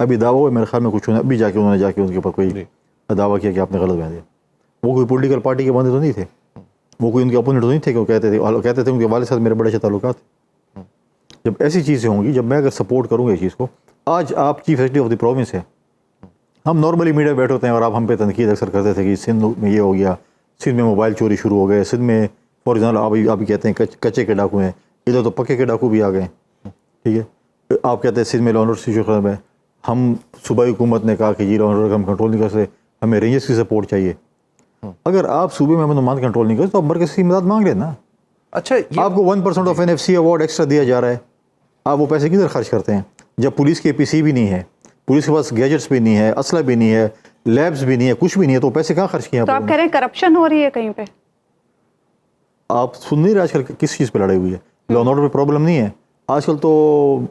ابھی دعویٰ ہوا میرے خیال میں کچھ ابھی جا کے انہوں نے جا کے ان کے اوپر کوئی دعویٰ کیا کہ آپ نے غلط بیان دیا. وہ کوئی پولیٹیکل پارٹی کے بندے تو نہیں تھے, وہ کوئی ان کے اپوننٹ تو نہیں تھے کہ وہ کہتے تھے ان کے والد صاحب میرے بڑے اچھے تعلقات تھے. جب ایسی چیزیں ہوں گی, جب میں اگر سپورٹ کروں گا اس چیز کو, آج آپ chief executive of the province ہے, ہم نارملی میڈیا بیٹھے ہوتے ہیں اور آپ ہم پہ تنقید اکثر کرتے تھے کہ سندھ میں یہ ہو گیا, سندھ میں موبائل چوری شروع ہو گئے, سندھ میں فار ایگزامپل آپ کہتے ہیں کچے کے ڈاکو ہیں, ادھر تو پکے کے ڈاکو بھی آ گئے, ٹھیک ہے. آپ کہتے ہیں سندھ میں لا اینڈ آرڈر سچویشن خراب ہے, ہم صوبائی حکومت نے کہا کہ جی لا اینڈ آرڈر ہم کنٹرول نہیں کر سکتے, ہمیں رینجرز کی سپورٹ چاہیے. اگر آپ صوبے میں امن و امان کنٹرول نہیں کرتے تو آپ مرکز کی امداد مانگ لیں نا. اچھا, آپ کو 1% آف NFC ایوارڈ ایکسٹرا دیا جا رہا ہے, آپ وہ پیسے کدھر خرچ کرتے ہیں جب پولیس کی APC بھی نہیں ہے, پولیس کے پاس گیجٹس بھی نہیں ہے, اسلحہ بھی نہیں ہے, لیبس بھی نہیں ہے, کچھ بھی نہیں ہے, تو پیسے کہاں خرچ کیے؟ تو آپ کہہ رہے ہیں کرپشن ہو رہی ہے کہیں پہ؟ آپ سن نہیں رہے آج کل کس چیز پہ لڑائی ہوئی ہے؟ لا اینڈ آرڈر پہ پرابلم نہیں ہے آج کل, تو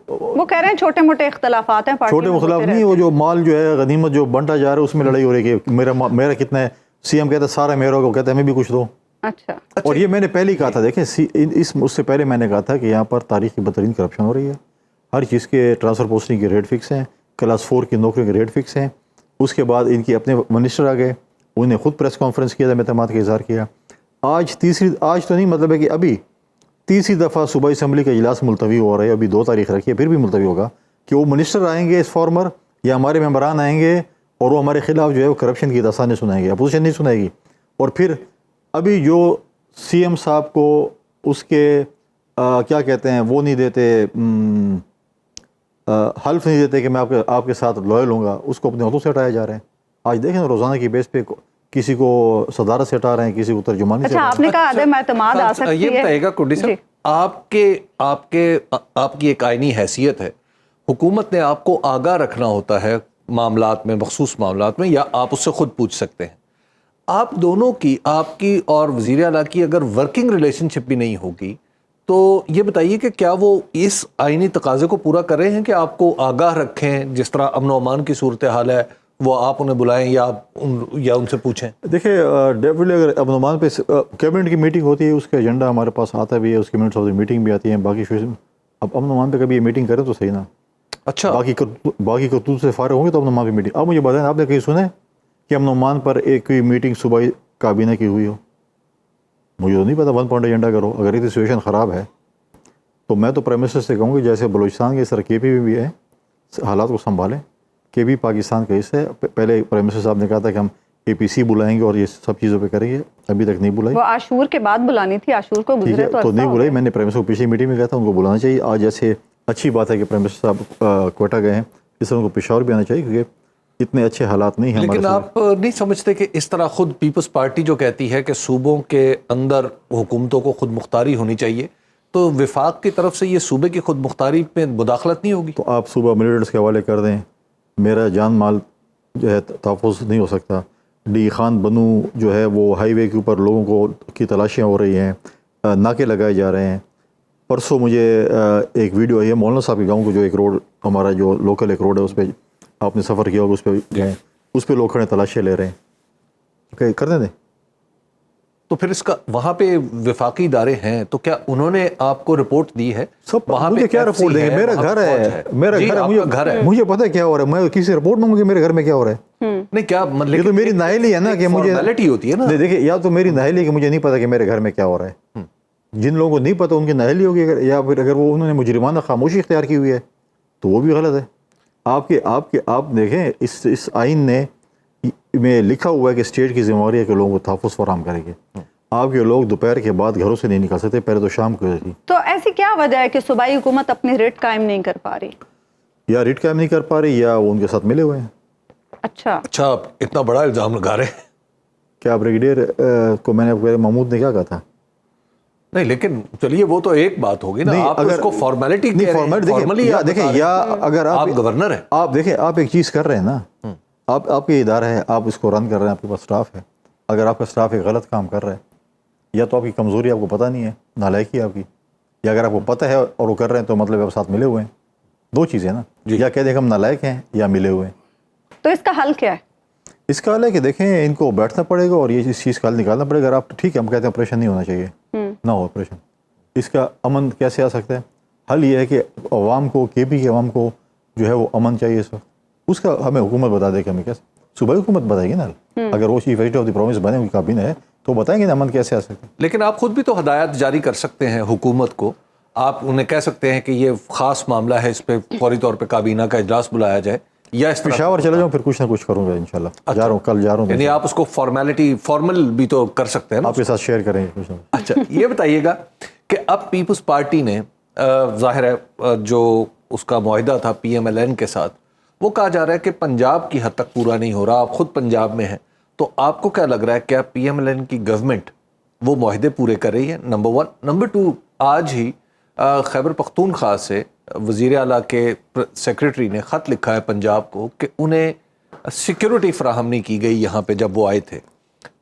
وہ کہہ رہے ہیں چھوٹے موٹے اختلافات ہیں, چھوٹے مختلف نہیں, وہ جو مال جو ہے غنیمت جو بنٹا جا رہا ہے اس میں لڑائی ہو رہی ہے کہ میرا کتنا ہے. CM کہتا ہے سارا میرا ہوگا, کہتا ہے ہمیں بھی کچھ دو. اچھا, اور یہ میں نے پہلے ہی کہا تھا, دیکھیں اس سے پہلے میں نے کہا تھا کہ یہاں پر تاریخی بدترین کرپشن ہو رہی ہے. ہر چیز کے ٹرانسفر پوسٹنگ کے ریٹ فکس ہیں, کلاس 4 کی نوکری کے ریٹ فکس ہیں. اس کے بعد ان کی اپنے منسٹر آ گئے, انہوں نے خود پریس کانفرنس کیا, اعتماد کا اظہار کیا. آج تو نہیں, مطلب ہے کہ ابھی تیسری دفعہ صوبائی اسمبلی کا اجلاس ملتوی ہو رہا ہے, ابھی 2 تاریخ رکھی ہے, پھر بھی ملتوی ہوگا کہ وہ منسٹر آئیں گے اس فارمر یا ہمارے ممبران آئیں گے اور وہ ہمارے خلاف جو ہے وہ کرپشن کی داستانیں سنائیں گے, اپوزیشن نہیں سنائے گی. اور پھر ابھی جو CM صاحب کو اس کے کیا کہتے ہیں وہ نہیں دیتے, حلف نہیں دیتے کہ میں آپ کے ساتھ لوئل ہوں گا, اس کو اپنے ہاتھوں سے ہٹایا جا رہا ہے. آج دیکھیں روزانہ کی بیس پہ کسی کو صدارت سے ہٹا رہے ہیں, کسی کو ترجمانی سے. اچھا, آپ نے کہا عدم اعتماد آ سکتی ہے. یہ بتائیے گا کنڈی صاحب, آپ کی ایک آئینی حیثیت ہے, حکومت نے آپ کو آگاہ رکھنا ہوتا ہے معاملات میں, مخصوص معاملات میں, یا آپ اس سے خود پوچھ سکتے ہیں. آپ دونوں کی, آپ کی اور وزیر اعلیٰ کی اگر ورکنگ ریلیشن شپ بھی نہیں ہوگی تو یہ بتائیے کہ کیا وہ اس آئینی تقاضے کو پورا کر رہے ہیں کہ آپ کو آگاہ رکھیں, جس طرح امن و امان کی صورتحال ہے وہ آپ انہیں بلائیں یا ان سے پوچھیں؟ دیکھیں ڈیفینیٹلی اگر امن و امان پہ کیبنٹ کی میٹنگ ہوتی ہے, اس کا ایجنڈا ہمارے پاس آتا بھی ہے, اس کی منٹس آف دی میٹنگ بھی آتی ہیں, باقی اب امن و امان پہ کبھی یہ میٹنگ کریں تو صحیح نا. اچھا, باقی کرتوت سے فارغ ہوں گے تو امن و امان پہ میٹنگ. اب مجھے بتائیں, آپ نے کہیں سنے کہ امن و امان پر ایک کوئی میٹنگ صوبائی کابینہ کی ہوئی ہو؟ مجھے تو نہیں پتا. 1 پوائنٹ ایجنڈا کرو, اگر یہ سچویشن خراب ہے تو میں تو پرائم منسٹر سے کہوں گی جیسے بلوچستان کے اس طرح KP بھی ہے, حالات کو سنبھالیں. KP پاکستان کا حصہ ہے. پہلے پرائم منسٹر صاحب نے کہا تھا کہ ہم APC بلائیں گے اور یہ سب چیزوں پہ کریں گے, ابھی تک نہیں بلائی. وہ عاشور کے بعد بلانے تھی, عاشور کو گزرے تو نہیں بلائی. میں نے پرائم منسٹر کو پچھلی میٹنگ میں کہا تھا ان کو بلانا چاہیے. آج جیسے اچھی بات ہے کہ پرائم منسٹر صاحب کوئٹہ گئے ہیں, اس طرح ان کو پشاور بھی آنا چاہیے کیونکہ اتنے اچھے حالات نہیں ہیں. لیکن آپ نہیں سمجھتے کہ اس طرح خود پیپلز پارٹی جو کہتی ہے کہ صوبوں کے اندر حکومتوں کو خود مختاری ہونی چاہیے, تو وفاق کی طرف سے یہ صوبے کی خود مختاری میں مداخلت نہیں ہوگی؟ تو آپ صوبہ ملیٹنٹس کے حوالے کر دیں, میرا جان مال جو ہے تحفظ نہیں ہو سکتا. ڈی خان بنو جو ہے وہ ہائی وے کے اوپر لوگوں کو کی تلاشیاں ہو رہی ہیں, ناکے لگائے جا رہے ہیں. پرسوں مجھے ایک ویڈیو ہے مولانا صاحب کے گاؤں کو, جو ایک روڈ ہمارا جو لوکل ایک روڈ ہے اس پہ آپ نے سفر کیا ہوگا, اس پہ گئے, اس پہ لوگ کھڑے تلاشیاں لے رہے ہیں. کر دیں. تو پھر اس کا وہاں پہ وفاقی ادارے ہیں, تو کیا انہوں نے آپ کو رپورٹ دی ہے؟ سب وہاں مجھے کیا رپورٹ دیں گے؟ میرا گھر ہے, میرا گھر ہے, مجھے پتہ ہے کیا ہو رہا ہے. میں کسی سے رپورٹ مانگوں کہ میرے گھر میں کیا ہو رہا ہے؟ نہیں, کیا یہ تو میری نااہلی ہے نا کہ مجھے فارمیلٹی ہوتی ہے نا. دیکھیں, یا تو میری نااہلی ہے کہ مجھے نہیں پتا کہ میرے گھر میں کیا ہو رہا ہے. جن لوگوں کو نہیں پتا ان کی نااہلی ہوگی, یا پھر اگر وہ انہوں نے مجرمانہ خاموشی اختیار کی ہوئی ہے تو وہ بھی غلط ہے. آپ دیکھیں اس آئین میں لکھا ہوا ہے کہ اسٹیٹ کی ذمہ داری ہے کہ لوگوں کو تحفظ فراہم کرے گی. آپ کے لوگ دوپہر کے بعد گھروں سے نہیں نکل سکتے, پہلے تو شام کو تھی. تو ایسی کیا وجہ ہے کہ صوبائی حکومت اپنی ریٹ قائم نہیں کر پا رہی؟ یا ریٹ قائم نہیں کر پا رہی, یا وہ ان کے ساتھ ملے ہوئے ہیں. اچھا, آپ اتنا بڑا الزام لگا رہے ہیں. کیا بریگیڈیئر کو میں نے محمود نے کیا کہا تھا؟ نہیں, لیکن چلیے وہ تو ایک بات ہوگی نا. آپ اس کو فارمیلٹی دیکھیں, یا اگر آپ گورنر ہیں, آپ دیکھیں, آپ ایک چیز کر رہے ہیں نا, آپ کے ادارہ ہے, آپ اس کو رن کر رہے ہیں, آپ کے پاس سٹاف ہے. اگر آپ کا سٹاف ایک غلط کام کر رہا ہے, یا تو آپ کی کمزوری آپ کو پتہ نہیں ہے, نالائکی آپ کی, یا اگر آپ کو پتہ ہے اور وہ کر رہے ہیں تو مطلب آپ ساتھ ملے ہوئے ہیں. 2 چیزیں نا, یا کہہ دیں ہم نالائق ہیں یا ملے ہوئے ہیں. تو اس کا حل کیا ہے؟ اس کا حل ہے کہ دیکھیں, ان کو بیٹھنا پڑے گا اور یہ اس چیز کا حل نکالنا پڑے گا. اگر آپ ٹھیک ہے, ہم کہتے ہیں آپریشن نہیں ہونا چاہیے, نہ ہو آپریشن. اس کا امن کیسے آ سکتا ہے؟ حل یہ ہے کہ عوام کو, KP کے عوام کو جو ہے وہ امن چاہیے اس وقت. اس کا ہمیں حکومت بتا دے کہ ہمیں کیسے, صوبائی حکومت بتائے گی نا. اگر وہ chief executive of the province بنے ہوئی کابینہ ہے تو بتائیں گے نا امن کیسے آ سکتے. لیکن آپ خود بھی تو ہدایات جاری کر سکتے ہیں حکومت کو, آپ انہیں کہہ سکتے ہیں کہ یہ خاص معاملہ ہے, اس پہ فوری طور پہ کابینہ کا اجلاس بلایا جائے, یا اس طرح پشاور چلے جاؤں پھر کچھ نہ کچھ کروں گا انشاءاللہ. جا رہا ہوں, کل جا رہا ہوں. یعنی آپ اس کو فارمل بھی تو کر سکتے ہیں نا. آپ کے ساتھ شیئر کریں گے کچھ نہ کچھ. اچھا یہ بتائیے گا کہ اب پیپلز پارٹی نے ظاہر ہے جو اس کا معاہدہ تھا پی ایم ایل این کے ساتھ, وہ کہا جا رہا ہے کہ پنجاب کی حد تک پورا نہیں ہو رہا. آپ خود پنجاب میں ہیں, تو آپ کو کیا لگ رہا ہے, کیا پی ایم ایل این کی گورنمنٹ وہ معاہدے پورے کر رہی ہے؟ نمبر 1. نمبر 2, آج ہی خیبر پختونخوا سے وزیر اعلیٰ کے سیکریٹری نے خط لکھا ہے پنجاب کو کہ انہیں سیکیورٹی فراہم نہیں کی گئی یہاں پہ جب وہ آئے تھے.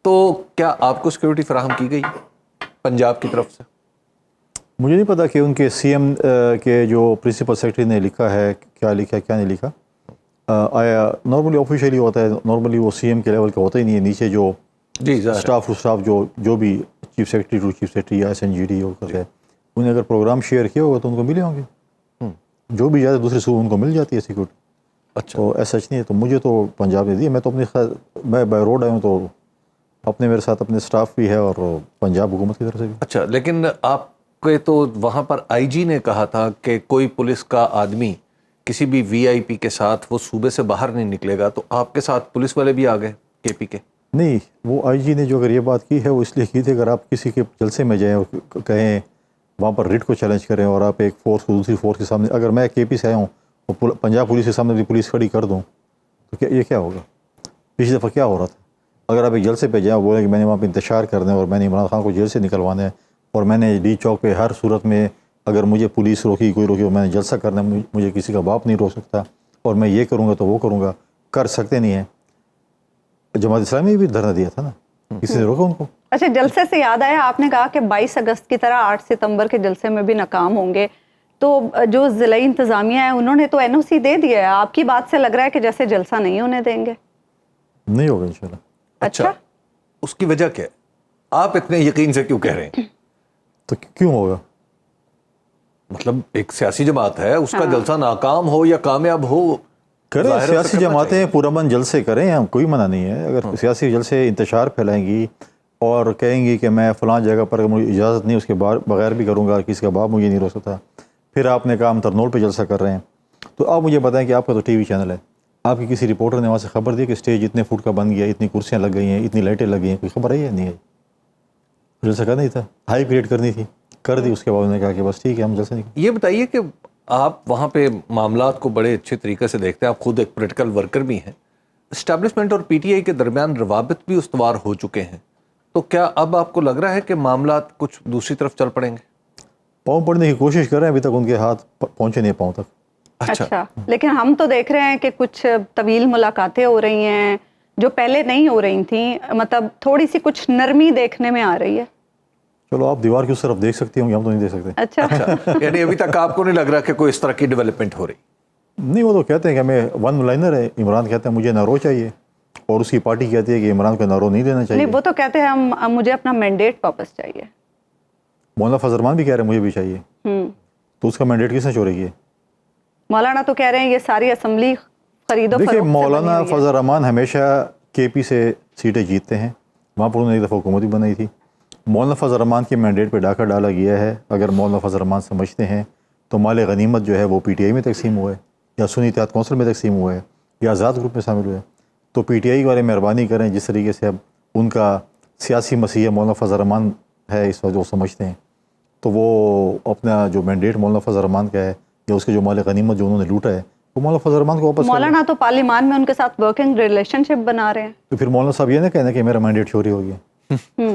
تو کیا آپ کو سیکیورٹی فراہم کی گئی پنجاب کی طرف سے؟ مجھے نہیں پتا کہ ان کے سی ایم کے جو پرنسپل سیکرٹری نے لکھا ہے کیا لکھا ہے کیا نہیں لکھا. آیا نارملی آفیشیلی ہوتا ہے, نارملی وہ سی ایم کے لیول کا ہوتا ہی نہیں ہے. نیچے جو اسٹاف جو بھی chief secretary to chief secretary یا ایس این جی ڈی ہوتا ہے, انہیں اگر پروگرام شیئر کیا ہوگا تو ان کو ملے ہوں گے. جو بھی جاتے دوسرے صوبوں ان کو مل جاتی ہے سیکورٹی. اچھا, تو ایسا نہیں ہے. تو مجھے تو پنجاب نے دی, میں تو اپنی میں بائی روڈ آیا ہوں, تو اپنے میرے ساتھ اپنے اسٹاف بھی ہے اور پنجاب حکومت کی طرف سے بھی. اچھا, لیکن آپ کے تو وہاں پر آئی جی نے کہا تھا کہ کوئی پولیس کا آدمی کسی بھی وی آئی پی کے ساتھ وہ صوبے سے باہر نہیں نکلے گا. تو آپ کے ساتھ پولیس والے بھی آ گئے کے پی کے؟ نہیں, وہ آئی جی نے جو اگر یہ بات کی ہے وہ اس لیے کی تھی, اگر آپ کسی کے جلسے میں جائیں اور کہیں وہاں پر ریٹ کو چیلنج کریں اور آپ ایک فورس کو دوسری فورس کے سامنے, اگر میں کے پی سے آیا ہوں اور پنجاب پولیس کے سامنے بھی پولیس کھڑی کر دوں تو کیا یہ کیا ہوگا؟ پچھلی دفعہ کیا ہو رہا تھا, اگر آپ ایک جلسے پہ جائیں بولیں کہ میں نے وہاں پہ انتشار کرنا ہے اور میں نے عمران خان کو جیل سے نکلوانا ہے اور میں نے ڈی چوک پہ ہر صورت میں اگر مجھے پولیس روکی کوئی روکی اور میں نے جلسہ کرنا ہے, مجھے کسی کا باپ نہیں روک سکتا اور میں یہ کروں گا تو وہ کروں گا, کر سکتے نہیں ہیں. جماعت اسلامی بھی دھرنا دیا تھا نا, کسی نے روکا ان کو؟ اچھا, جلسے سے یاد آیا, آپ نے کہا کہ 22 اگست کی طرح 8 ستمبر کے جلسے میں بھی ناکام ہوں گے, تو جو ضلعی انتظامیہ ہے انہوں نے تو این او سی دے دیا ہے. آپ کی بات سے لگ رہا ہے کہ جیسے جلسہ نہیں ہونے دیں گے. نہیں ہوگا انشاءاللہ. اچھا, اس کی وجہ کیا ہے؟ آپ اتنے یقین سے کیوں کہہ رہے ہیں؟ تو کیوں ہوگا؟ مطلب ایک سیاسی جماعت ہے, اس کا جلسہ ناکام ہو یا کامیاب ہو, کریں, سیاسی جماعتیں پرامن جلسے کریں, ہم کوئی منع نہیں ہے. اگر سیاسی جلسے انتشار پھیلائیں گی اور کہیں گی کہ میں فلاں جگہ پر مجھے اجازت نہیں اس کے بغیر بھی کروں گا, کسی کا باپ مجھے نہیں روک سکتا, پھر آپ نے کہا ہم ترنول پہ جلسہ کر رہے ہیں, تو آپ مجھے بتائیں کہ آپ کا تو ٹی وی چینل ہے, آپ کی کسی رپورٹر نے وہاں سے خبر دی کہ اسٹیج اتنے فٹ کا بن گیا, اتنی کرسیاں لگ گئی ہیں, اتنی لائٹیں لگ گئی ہیں, کوئی خبر آئی ہے؟ نہیں ہے. جلسہ کرنا ہی تھا, ہائی پیریڈ کرنی تھی, کر دی. اس کے بعد انہوں نے کہا کہ بس ٹھیک ہے ہم جلسہ نہیں. یہ بتائیے کہ آپ وہاں پہ معاملات کو بڑے اچھے طریقے سے دیکھتے ہیں, آپ خود ایک پولیٹیکل ورکر بھی ہیں, اسٹیبلشمنٹ اور پی ٹی آئی کے درمیان روابط بھی استوار ہو چکے ہیں, تو کیا اب آپ کو لگ رہا ہے کہ معاملات کچھ دوسری طرف چل پڑیں گے؟ پاؤں پڑنے کی کوشش کر رہے ہیں, ابھی تک ان کے ہاتھ پہنچے نہیں پاؤں تک. اچھا, لیکن ہم تو دیکھ رہے ہیں کہ کچھ طویل ملاقاتیں ہو رہی ہیں جو پہلے نہیں ہو رہی تھیں, مطلب تھوڑی سی کچھ نرمی دیکھنے میں آ رہی ہے. چلو آپ دیوار کی اس طرف دیکھ سکتی ہوں گے, ہم تو نہیں دیکھ سکتے. اچھا, یعنی ابھی تک آپ کو نہیں لگ رہا کہ کوئی اس طرح کی ڈیولپمنٹ ہو رہی؟ نہیں, وہ تو کہتے ہیں کہ ہمیں ون لائنر ہے. عمران کہتے ہیں مجھے نارو چاہیے, اور اس کی پارٹی کہتی ہے کہ عمران کو نارو نہیں دینا چاہیے. نہیں, وہ تو کہتے ہیں مجھے اپنا مینڈیٹ واپس چاہیے. مولانا فضل الرحمان بھی کہہ رہے ہیں مجھے بھی چاہیے. تو اس کا مینڈیٹ کس نے چوری کیا؟ مولانا تو کہہ رہے ہیں یہ ساری اسمبلی خرید و فروخت سے دیکھیے, بنی مولانا ہوئی ہے. فضل الرحمان ہمیشہ کے پی سے سیٹیں جیتتے ہیں, وہاں پر انہوں نے ایک دفعہ حکومت بھی بنائی تھی. مولانا فضل الرحمان کے مینڈیٹ پہ ڈاکہ ڈالا گیا ہے. اگر مولانا فضل الرحمان سمجھتے ہیں تو مال غنیمت جو ہے وہ پی ٹی آئی میں تقسیم ہوا ہے, یا سنی اتحاد کونسل میں تقسیم ہوا ہے, یا آزاد گروپ میں شامل ہوئے, تو پی ٹی آئی والے مہربانی کریں, جس طریقے سے اب ان کا سیاسی مسیح مولانا فضل الرحمان ہے اس وقت جو سمجھتے ہیں, تو وہ اپنا جو مینڈیٹ مولانا فضل الرحمان کا ہے یا اس کے جو مال غنیمت جو انہوں نے لوٹا ہے وہ مولانا فضل الرحمان کو واپس کر مولانا تو پارلیمان میں ان کے ساتھ ورکنگ ریلیشن شپ بنا رہے ہیں. تو پھر مولانا صاحب یہ نہ کہنا کہ میرا مینڈیٹ چوری ہو گیا.